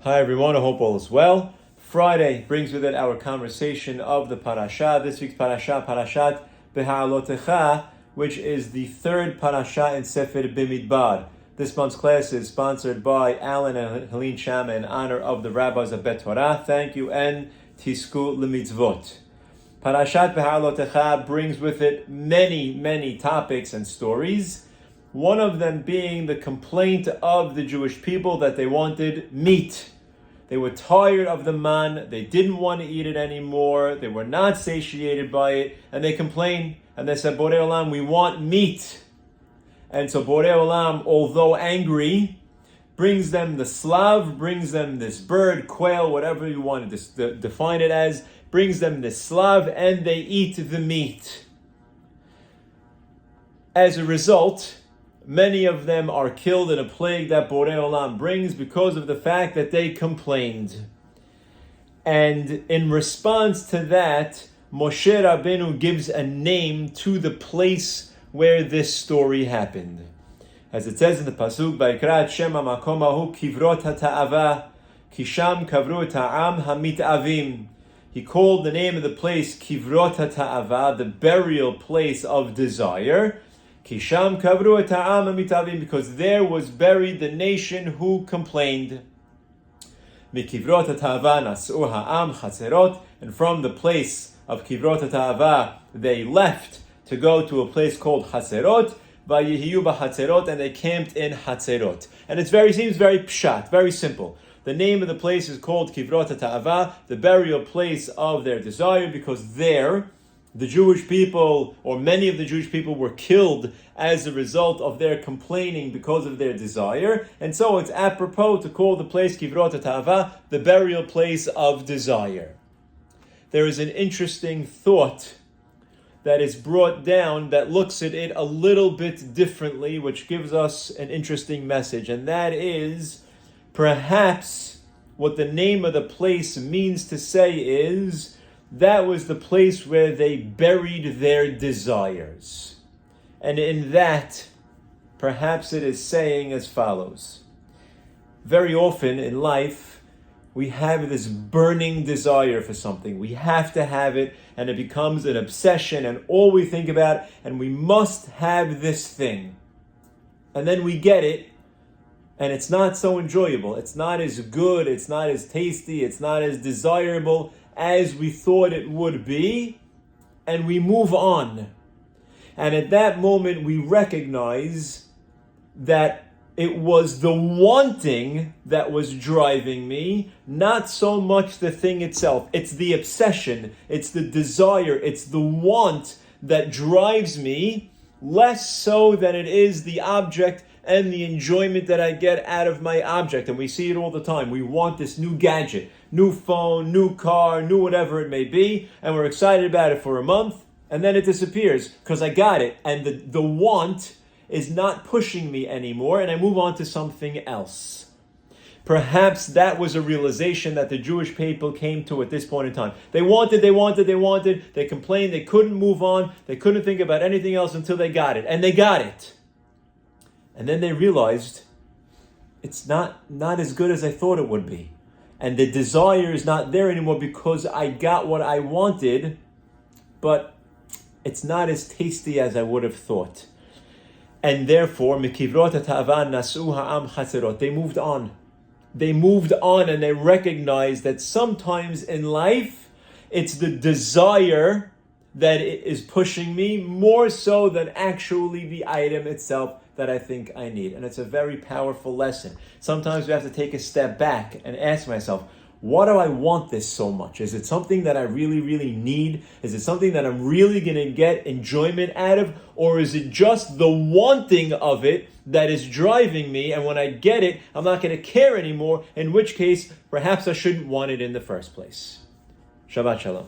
Hi everyone, I hope all is well. Friday brings with it our conversation of the parasha. This week's Perashat Beha'alotekha, which is the third parasha in Sefer Bimidbar. This month's class is sponsored by Alan and Helene Shama in honor of the rabbis of Bet Torah. Thank you and Tisku L'mitzvot. Perashat Beha'alotekha brings with it many topics and stories. One of them being the complaint of the Jewish people that they wanted meat. They were tired of the man, they didn't want to eat it anymore, they were not satiated by it, and they complained, and they said, Borei Olam, we want meat. And so Borei Olam, although angry, brings them the slav, brings them this bird, quail, whatever you want to define it as, brings them the slav, and they eat the meat. As a result, many of them are killed in a plague that Borei Olam brings because of the fact that they complained. And in response to that, Moshe Rabbeinu gives a name to the place where this story happened. As it says in the Pasuk, Vayikra et Shem hamakom hahu kivrot hata'ava, ki sham kavru et ha'am hamit'avim. He called the name of the place Kivrot hata'ava, the burial place of desire, Kisham kavru et ha'am hamitavim, because there was buried the nation who complained. Mikivrot hata'ava nas'u ha'am chaserot, and from the place of Kivrot hata'ava they left to go to a place called Chaserot, vayihiyu b'chaserot, and they camped in Chaserot. And seems very pshat, very simple. The name of the place is called Kivrot hata'ava, the burial place of their desire, because there the Jewish people, or many of the Jewish people, were killed as a result of their complaining because of their desire. And so it's apropos to call the place Kivrot hata'ava, the burial place of desire. There is an interesting thought that is brought down that looks at it a little bit differently, which gives us an interesting message. And that is, perhaps what the name of the place means to say is, that was the place where they buried their desires. And in that, perhaps it is saying as follows. Very often in life, we have this burning desire for something. We have to have it, and it becomes an obsession, and all we think about, and we must have this thing. And then we get it, and it's not so enjoyable. It's not as good, it's not as tasty, it's not as desirable as we thought it would be, and we move on. And at that moment, we recognize that it was the wanting that was driving me, not so much the thing itself. It's the obsession, it's the desire, it's the want that drives me, less so than it is the object and the enjoyment that I get out of my object. And we see it all the time. We want this new gadget, new phone, new car, new whatever it may be, and we're excited about it for a month, and then it disappears because I got it, and the want is not pushing me anymore, and I move on to something else. Perhaps that was a realization that the Jewish people came to at this point in time. They wanted, they complained, they couldn't move on, they couldn't think about anything else until they got it, and they got it. And then they realized it's not as good as I thought it would be. And the desire is not there anymore because I got what I wanted, but it's not as tasty as I would have thought. And therefore, Mikivrot hata'ava nas'u ha'am chaserot, they moved on. They moved on, and they recognized that sometimes in life, it's the desire that is pushing me more so than actually the item itself that I think I need. And it's a very powerful lesson. Sometimes we have to take a step back and ask myself, why do I want this so much? Is it something that I really need? Is it something that I'm really going to get enjoyment out of? Or is it just the wanting of it that is driving me? And when I get it, I'm not going to care anymore, in which case, perhaps I shouldn't want it in the first place. Shabbat Shalom.